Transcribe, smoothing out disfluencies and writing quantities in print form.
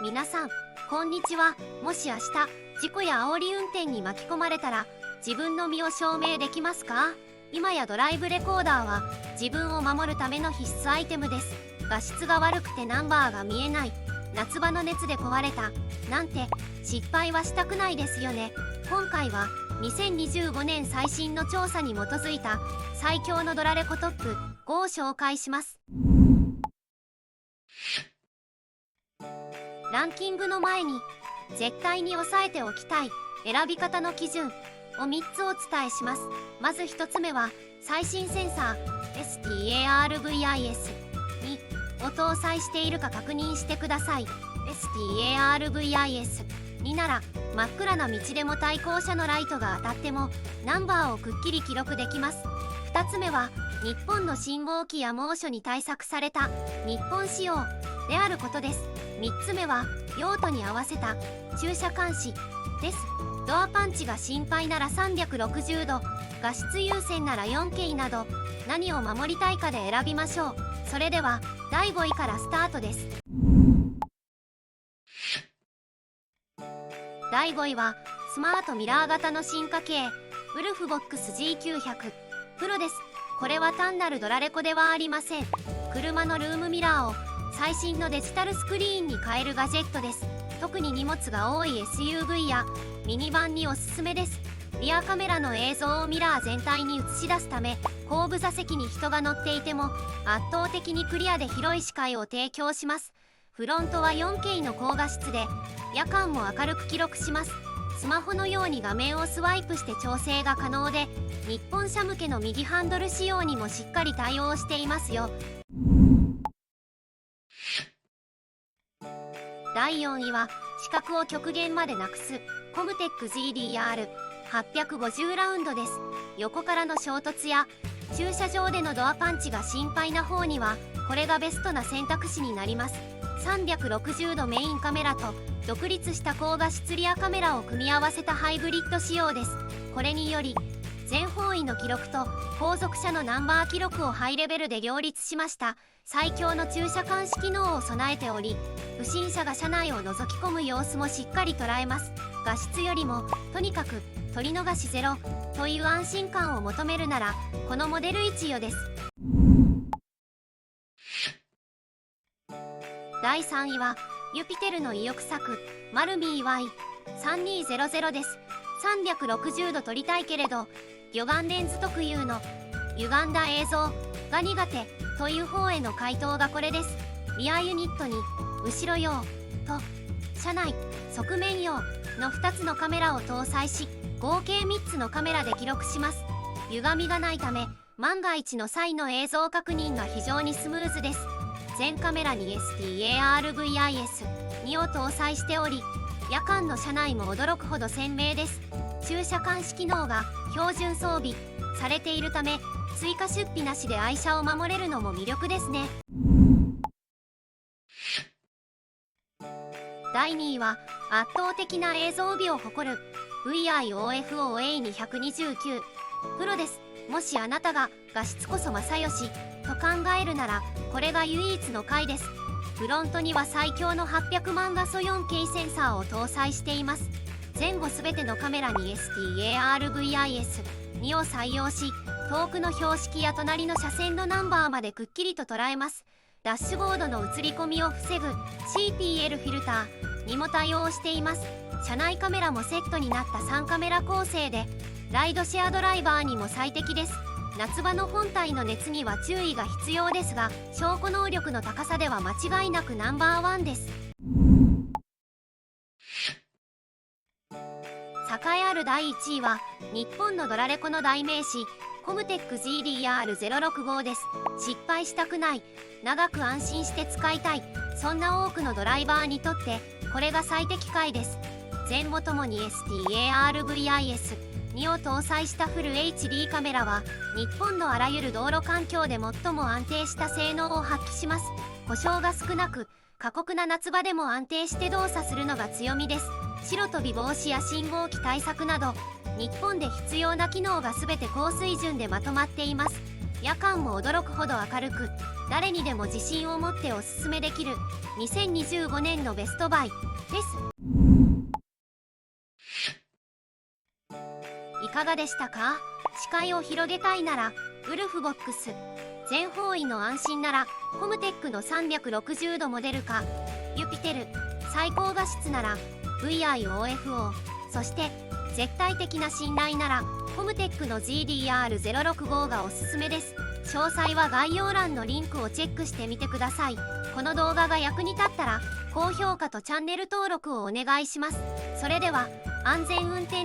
皆さんこんにちは。もし明日事故や煽り運転に巻き込まれたら自分の身を証明できますか？今やドライブレコーダーは自分を守るための必須アイテムです。画質が悪くてナンバーが見えない、夏場の熱で壊れたなんて失敗はしたくないですよね。今回は2025年最新の調査に基づいた最強のドラレコトップ5を紹介します。ランキングの前に絶対に押さえておきたい選び方の基準を3つお伝えします。まず1つ目は最新センサー STARVIS2 を搭載しているか確認してください。 STARVIS2 なら真っ暗な道でも対向車のライトが当たってもナンバーをくっきり記録できます。2つ目は日本の信号機や猛暑に対策された日本仕様であることです。3つ目は用途に合わせた駐車監視です。ドアパンチが心配なら360度、画質優先なら 4K など何を守りたいかで選びましょう。それでは第5位からスタートです。第5位はスマートミラー型の進化系ウルフボックス G900 プロです。これは単なるドラレコではありません。車のルームミラーを最新のデジタルスクリーンに変えるガジェットです。特に荷物が多い SUV やミニバンにおすすめです。リアカメラの映像をミラー全体に映し出すため後部座席に人が乗っていても圧倒的にクリアで広い視界を提供します。フロントは 4K の高画質で夜間も明るく記録します。スマホのように画面をスワイプして調整が可能で日本車向けの右ハンドル仕様にもしっかり対応していますよ。第4位は視覚を極限までなくすコムテック GDR850 ラウンドです。横からの衝突や駐車場でのドアパンチが心配な方にはこれがベストな選択肢になります。360度メインカメラと独立した高画質リアカメラを組み合わせたハイブリッド仕様です。これにより全方位の記録と後続車のナンバー記録をハイレベルで両立しました。最強の駐車監視機能を備えており不審者が車内を覗き込む様子もしっかり捉えます。画質よりもとにかく撮り逃しゼロという安心感を求めるならこのモデル1よです。第3位はユピテルの意欲作マルミー Y3200 です。360度撮りたいけれど魚眼レンズ特有の歪んだ映像が苦手という方への回答がこれです。リアユニットに後ろ用と車内側面用の2つのカメラを搭載し合計3つのカメラで記録します。歪みがないため万が一の際の映像確認が非常にスムーズです。全カメラに STARVIS2 を搭載しており夜間の車内も驚くほど鮮明です。駐車監視機能が標準装備されているため追加出費なしで愛車を守れるのも魅力ですね。第2位は圧倒的な映像美を誇る VIOFOA229 プロです。もしあなたが画質こそ正義と考えるならこれが唯一の回です。フロントには最強の800万画素 4K センサーを搭載しています。前後すべてのカメラに STARVIS2 を採用し遠くの標識や隣の車線のナンバーまでくっきりと捉えます。ダッシュボードの映り込みを防ぐ CPL フィルターにも対応しています。車内カメラもセットになった3カメラ構成でライドシェアドライバーにも最適です。夏場の本体の熱には注意が必要ですが証拠能力の高さでは間違いなくナンバーワンです。栄えある第1位は日本のドラレコの代名詞コムテック GDR065 です。失敗したくない、長く安心して使いたい、そんな多くのドライバーにとってこれが最適解です。前後ともに STARVIS2 を搭載したフル HD カメラは日本のあらゆる道路環境で最も安定した性能を発揮します。故障が少なく過酷な夏場でも安定して動作するのが強みです。白飛び防止や信号機対策など日本で必要な機能が全て高水準でまとまっています。夜間も驚くほど明るく誰にでも自信を持っておすすめできる2025年のベストバイです。いかがでしたか？視界を広げたいならウルフボックス、全方位の安心ならコムテックの360度モデルか、ユピテル、最高画質なら VIOFO、 そして絶対的な信頼ならコムテックの GDR065 がおすすめです。詳細は概要欄のリンクをチェックしてみてください。この動画が役に立ったら高評価とチャンネル登録をお願いします。それでは安全運転で